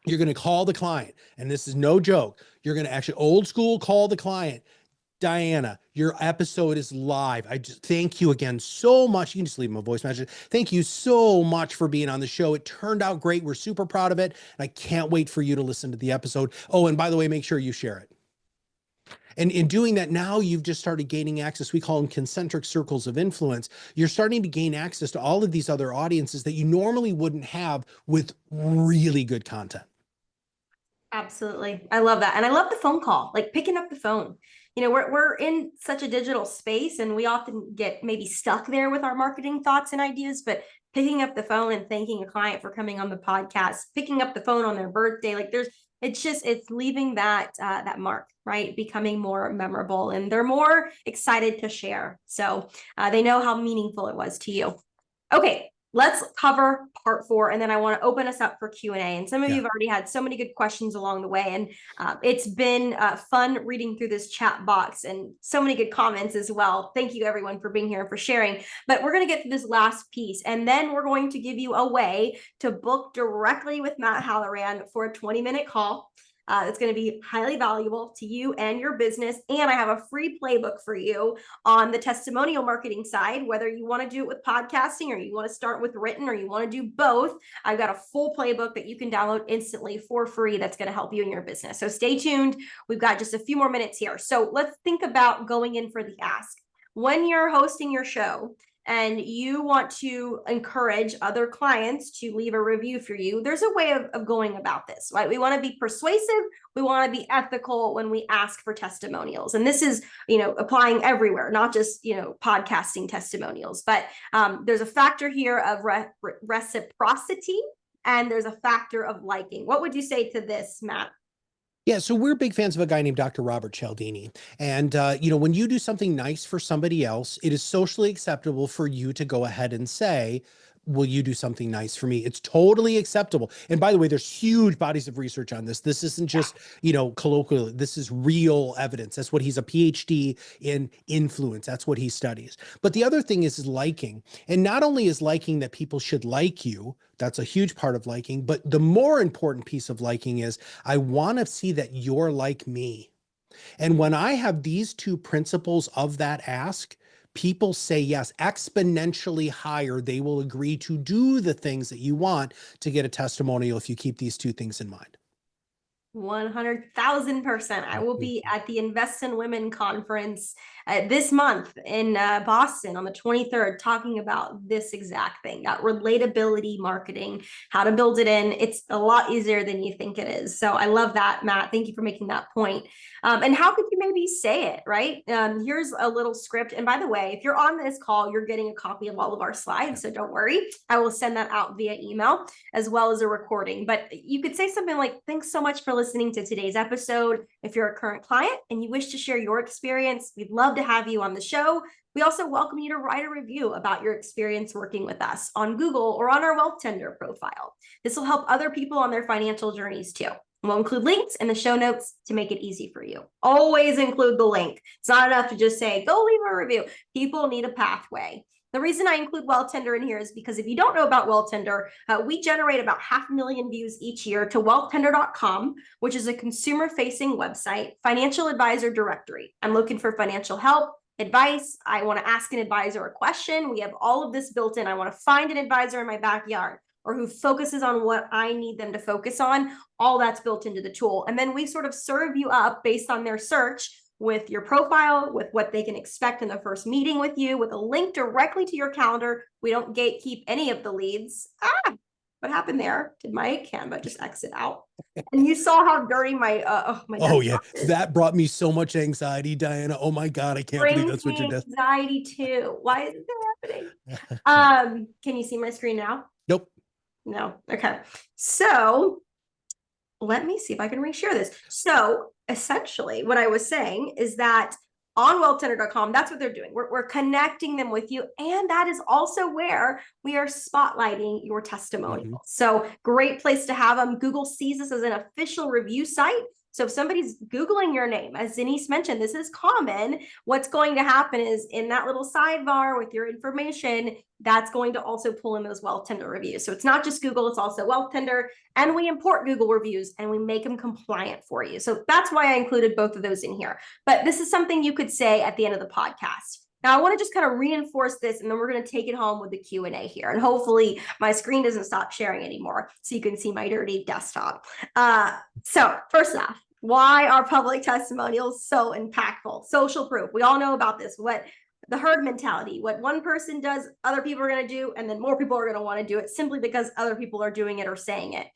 you're going to call the client. And this is no joke. You're going to actually old school call the client. Diana, your episode is live. I just thank you again so much. You can just leave them a voice message. Thank you so much for being on the show. It turned out great. We're super proud of it. And I can't wait for you to listen to the episode. Oh, and by the way, make sure you share it. And in doing that, now you've just started gaining access. We call them concentric circles of influence. You're starting to gain access to all of these other audiences that you normally wouldn't have with really good content. Absolutely. I love that. And I love the phone call, like picking up the phone. We're in such a digital space and we often get maybe stuck there with our marketing thoughts and ideas, but picking up the phone and thanking a client for coming on the podcast, picking up the phone on their birthday, like there's It's leaving that mark, right? Becoming more memorable, and they're more excited to share. So they know how meaningful it was to you. Okay, let's cover part 4, and then I want to open us up for Q&A. And some of you have already had so many good questions along the way, and it's been fun reading through this chat box and so many good comments as well. Thank you everyone for being here and for sharing. But we're going to get to this last piece, and then we're going to give you a way to book directly with Matt Halloran for a 20-minute call. It's going to be highly valuable to you and your business. And I have a free playbook for you on the testimonial marketing side, whether you want to do it with podcasting or you want to start with written or you want to do both. I've got a full playbook that you can download instantly for free that's going to help you in your business. So stay tuned. We've got just a few more minutes here. So let's think about going in for the ask. When you're hosting your show, and you want to encourage other clients to leave a review for you, there's a way of going about this, right? We want to be persuasive. We want to be ethical when we ask for testimonials. And this is, applying everywhere, not just, podcasting testimonials, but there's a factor here of reciprocity, and there's a factor of liking. What would you say to this, Matt? Yeah, so we're big fans of a guy named Dr. Robert Cialdini. And, when you do something nice for somebody else, it is socially acceptable for you to go ahead and say, will you do something nice for me? It's totally acceptable. And by the way, there's huge bodies of research on this. This isn't just, colloquial. This is real evidence. That's what he's a PhD in influence. That's what he studies. But the other thing is liking. And not only is liking that people should like you, that's a huge part of liking, but the more important piece of liking is I want to see that you're like me. And when I have these two principles of that ask, people say yes, exponentially higher. They will agree to do the things that you want to get a testimonial if you keep these two things in mind. 100,000%. I will be at the Invest in Women conference this month in Boston on the 23rd, talking about this exact thing, that relatability marketing, how to build it in. It's a lot easier than you think it is. So I love that, Matt. Thank you for making that point. And how could you maybe say it, right? Here's a little script. And by the way, if you're on this call, you're getting a copy of all of our slides. So don't worry. I will send that out via email as well as a recording. But you could say something like, thanks so much for listening to today's episode. If you're a current client and you wish to share your experience, we'd love to have you on the show. We also welcome you to write a review about your experience working with us on Google or on our Wealth Tender profile. This will help other people on their financial journeys too. We'll include links in the show notes to make it easy for you. Always include the link. It's not enough to just say, go leave a review. People need a pathway. The reason I include Wealth Tender in here is because if you don't know about Wealth Tender, we generate about 500,000 views each year to wealthtender.com, which is a consumer-facing website, financial advisor directory. I'm looking for financial help, advice. I want to ask an advisor a question. We have all of this built in. I want to find an advisor in my backyard or who focuses on what I need them to focus on. All that's built into the tool. And then we sort of serve you up based on their search with your profile, with what they can expect in the first meeting with you, with a link directly to your calendar. We don't gatekeep any of the leads. What happened there? Did my Canva just exit out? And you saw how dirty my oh yeah, that brought me so much anxiety, Diana. Oh my God, I can't believe that's what you're doing. Anxiety too. Why is it happening? Can you see my screen now? Nope. No. Okay. So let me see if I can reshare this. So essentially what I was saying is that on wealthtender.com, that's what they're doing. We're connecting them with you. And that is also where we are spotlighting your testimonials. Mm-hmm. So great place to have them. Google sees this as an official review site. So if somebody's Googling your name, as Denise mentioned, this is common. What's going to happen is in that little sidebar with your information, that's going to also pull in those Wealth Tender reviews. So it's not just Google, it's also Wealth Tender, and we import Google reviews and we make them compliant for you. So that's why I included both of those in here. But this is something you could say at the end of the podcast. Now, I want to just kind of reinforce this, and then we're going to take it home with the Q&A here. And hopefully my screen doesn't stop sharing anymore so you can see my dirty desktop. So first off, why are public testimonials so impactful? Social proof. We all know about this. What the herd mentality, what one person does, other people are going to do, and then more people are going to want to do it simply because other people are doing it or saying it.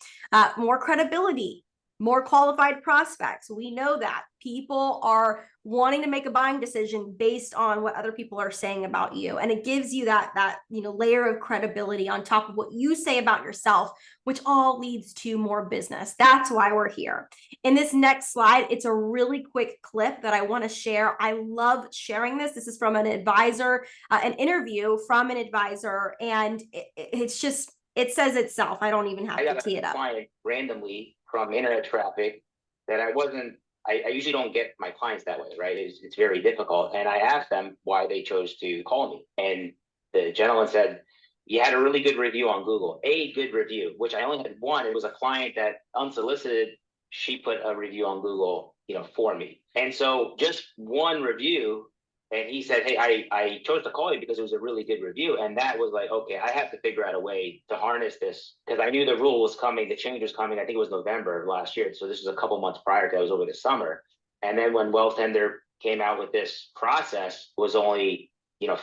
More credibility. more qualified prospects. We know that people are wanting to make a buying decision based on what other people are saying about you. And it gives you that layer of credibility on top of what you say about yourself, which all leads to more business. That's why we're here. In this next slide, it's a really quick clip that I want to share. I love sharing this. This is from an advisor, an interview from an advisor. And it's just, it says itself. I don't even have to tee it up. I got a client randomly from internet traffic that I usually don't get my clients that way, right? It's very difficult. And I asked them why they chose to call me. And the gentleman said, you had a really good review on Google, a good review, which I only had one. It was a client that unsolicited, she put a review on Google, for me. And so just one review. And he said, hey, I chose to call you because it was a really good review. And that was like, okay, I have to figure out a way to harness this, because I knew the rule was coming, the change was coming. I think it was November of last year. So this was a couple months prior to that. It was over the summer. And then when Wealth Tender came out with this process, it was only,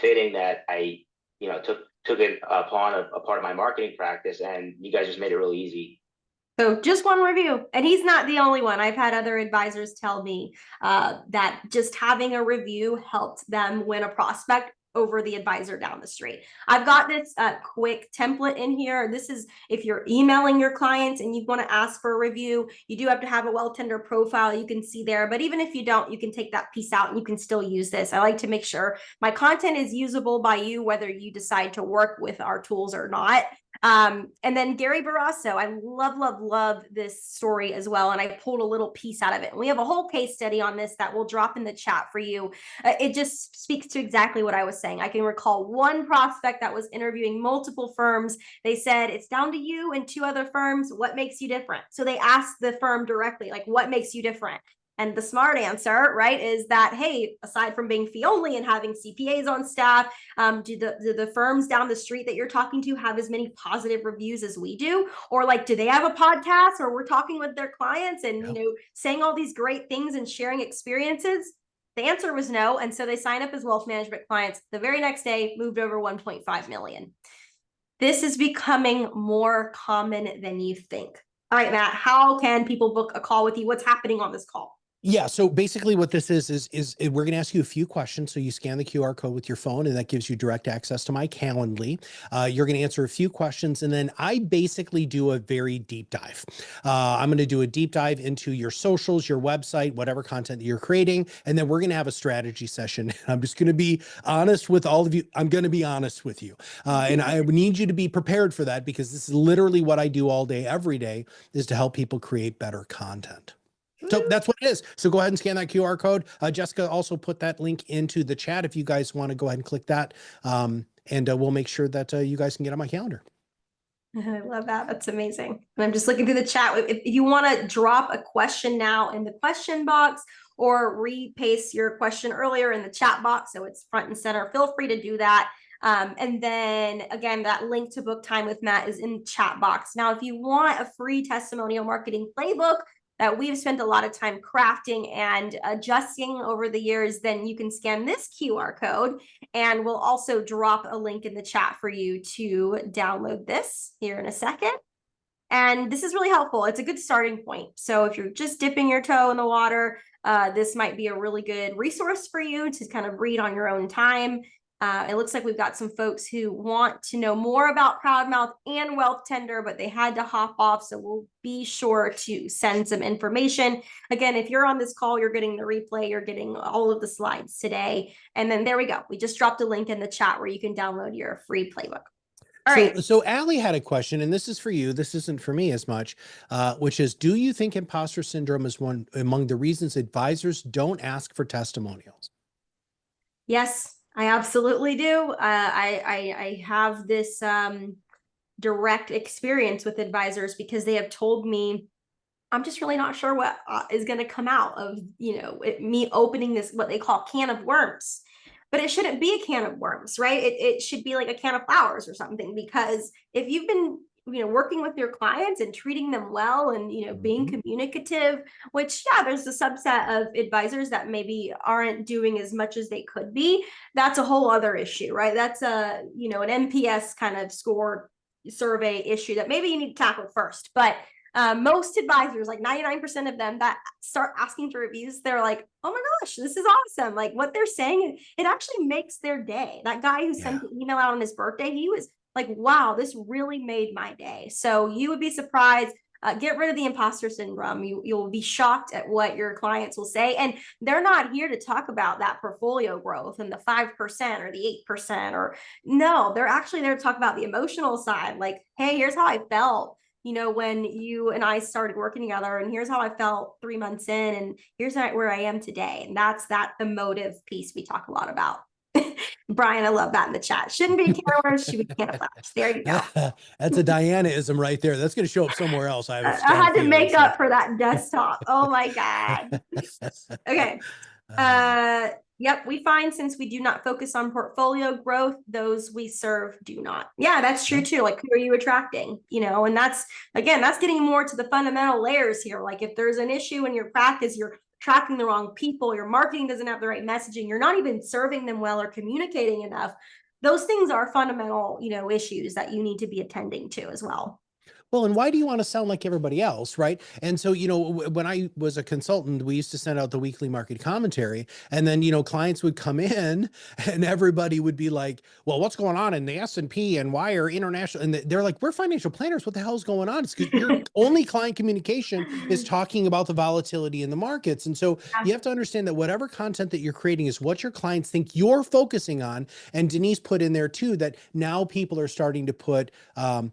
fitting that I, took it upon a part of my marketing practice, and you guys just made it really easy. So just one review, and he's not the only one. I've had other advisors tell me that just having a review helped them win a prospect over the advisor down the street. I've got this quick template in here. This is if you're emailing your clients and you want to ask for a review, you do have to have a Wealth Tender profile. You can see there, but even if you don't, you can take that piece out and you can still use this. I like to make sure my content is usable by you, whether you decide to work with our tools or not. And then Gary Barrasso, I love this story as well. And I pulled a little piece out of it. And we have a whole case study on this that we'll drop in the chat for you. It just speaks to exactly what I was saying. I can recall one prospect that was interviewing multiple firms. They said, it's down to you and 2 other firms. What makes you different? So they asked the firm directly, like, what makes you different? And the smart answer, right, is that, hey, aside from being fee only and having CPAs on staff, do the firms down the street that you're talking to have as many positive reviews as we do? Or like, do they have a podcast or we're talking with their clients and, saying all these great things and sharing experiences? The answer was no. And so they signed up as wealth management clients. The very next day, moved over 1.5 million. This is becoming more common than you think. All right, Matt, how can people book a call with you? What's happening on this call? Yeah. So basically what this is we're going to ask you a few questions. So you scan the QR code with your phone and that gives you direct access to my Calendly. You're going to answer a few questions. And then I basically do a very deep dive. I'm going to do a deep dive into your socials, your website, whatever content that you're creating. And then we're going to have a strategy session. I'm just going to be honest with all of you. I'm going to be honest with you. And I need you to be prepared for that, because this is literally what I do all day, every day, is to help people create better content. So that's what it is. So go ahead and scan that QR code. Jessica also put that link into the chat if you guys want to go ahead and click that. And we'll make sure that you guys can get on my calendar. I love that. That's amazing. And I'm just looking through the chat. If you want to drop a question now in the question box or repaste your question earlier in the chat box, so it's front and center, feel free to do that. And then again, that link to book time with Matt is in the chat box. Now, if you want a free testimonial marketing playbook that we've spent a lot of time crafting and adjusting over the years, then you can scan this QR code, and we'll also drop a link in the chat for you to download this here in a second. And this is really helpful. It's a good starting point. So if you're just dipping your toe in the water, this might be a really good resource for you to kind of read on your own time. It looks like we've got some folks who want to know more about Proudmouth and Wealth Tender, but they had to hop off. So we'll be sure to send some information. Again, if you're on this call, you're getting the replay, you're getting all of the slides today. And then there we go. We just dropped a link in the chat where you can download your free playbook. All right. So Allie had a question, and this is for you. This isn't for me as much, which is, do you think imposter syndrome is one among the reasons advisors don't ask for testimonials? Yes. I absolutely do. I have this direct experience with advisors because they have told me, I'm just really not sure what is going to come out of, me opening this, what they call can of worms. But it shouldn't be a can of worms, right? It should be like a can of flowers or something, because if you've been working with your clients and treating them well and, being communicative, which, there's a subset of advisors that maybe aren't doing as much as they could be. That's a whole other issue, right? That's an NPS kind of score survey issue that maybe you need to tackle first. But Most advisors, like 99% of them that start asking for reviews, they're like, oh my gosh, this is awesome. Like what they're saying, it actually makes their day. That guy who sent the email out on his birthday, he was like, wow, this really made my day. So you would be surprised. Get rid of the imposter syndrome. You'll be shocked at what your clients will say. And they're not here to talk about that portfolio growth and the 5% or the 8%, or no, they're actually there to talk about the emotional side. Like, hey, here's how I felt, when you and I started working together, and here's how I felt 3 months in, and here's where I am today. And that's the motive piece we talk a lot about. Brian, I love that in the chat. Shouldn't be camera, should be camouflage. There you go. That's a Diana-ism right there. That's going to show up somewhere else. I had to make up for that desktop. Oh my God. Okay. Yep. We find since we do not focus on portfolio growth, those we serve do not. Yeah, that's true too. Like, who are you attracting? And that's getting more to the fundamental layers here. Like if there's an issue in your practice, you're tracking the wrong people, your marketing doesn't have the right messaging, you're not even serving them well or communicating enough. Those things are fundamental, issues that you need to be attending to as well. Well, and why do you want to sound like everybody else, right? And so, when I was a consultant, we used to send out the weekly market commentary, and then, clients would come in and everybody would be like, well, what's going on in the S&P and why are international? And they're like, we're financial planners. What the hell is going on? It's because your only client communication is talking about the volatility in the markets. And so you have to understand that whatever content that you're creating is what your clients think you're focusing on. And Denise put in there too, that now people are starting to put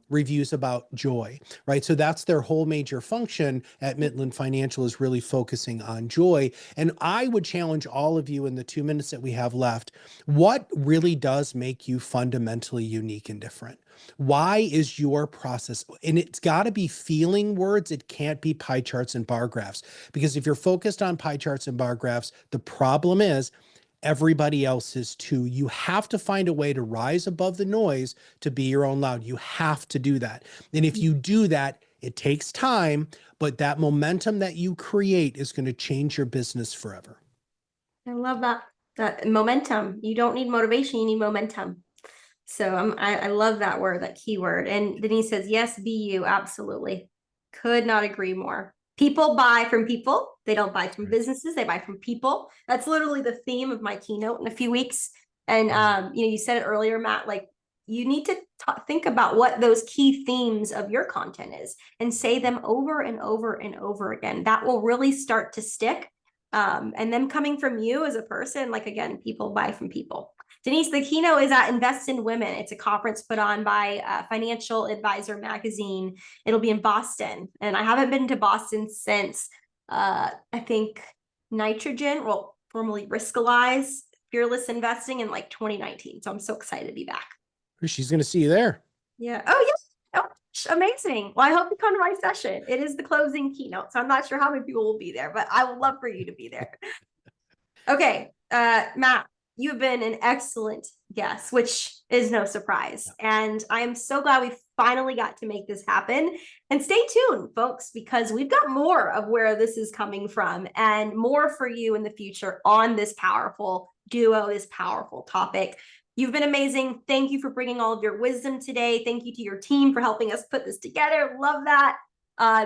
reviews about joy. Right. So that's their whole major function at Midland Financial, is really focusing on joy. And I would challenge all of you in the 2 minutes that we have left, what really does make you fundamentally unique and different? Why is your process? And it's got to be feeling words. It can't be pie charts and bar graphs, because if you're focused on pie charts and bar graphs, the problem is everybody else is too. You have to find a way to rise above the noise to be your own loud. You have to do that. And if you do that, it takes time, but that momentum that you create is going to change your business forever. I love that momentum. You don't need motivation, you need momentum. So I love that word, that keyword. And Denise says, yes, be you. Absolutely. Could not agree more. People buy from people. They don't buy from businesses. They buy from people. That's literally the theme of my keynote in a few weeks. And, you said it earlier, Matt, like you need to think about what those key themes of your content is and say them over and over and over again. That will really start to stick. And them coming from you as a person, like, again, people buy from people. Denise, the keynote is at Invest in Women. It's a conference put on by Financial Advisor magazine. It'll be in Boston. And I haven't been to Boston since, I think, Nitrogen, well, formerly Riskalyze, Fearless Investing in like 2019. So I'm so excited to be back. She's going to see you there. Yeah. Oh, yeah. Oh, amazing. Well, I hope you come to my session. It is the closing keynote, so I'm not sure how many people will be there, but I would love for you to be there. Okay, Matt, you've been an excellent guest, which is no surprise. And I am so glad we finally got to make this happen. And stay tuned, folks, because we've got more of where this is coming from and more for you in the future on this powerful duo, this powerful topic. You've been amazing. Thank you for bringing all of your wisdom today. Thank you to your team for helping us put this together. Love that.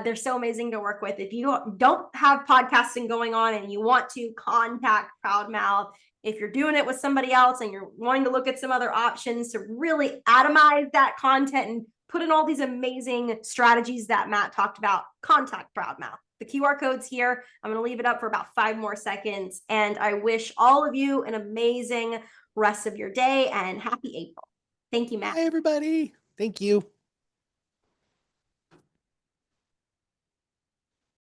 They're so amazing to work with. If you don't have podcasting going on and you want to, contact Proudmouth. If you're doing it with somebody else and you're wanting to look at some other options to really atomize that content and put in all these amazing strategies that Matt talked about, contact Proudmouth. The QR code's here. I'm going to leave it up for about 5 more seconds. And I wish all of you an amazing rest of your day and happy April. Thank you, Matt. Hi, everybody. Thank you.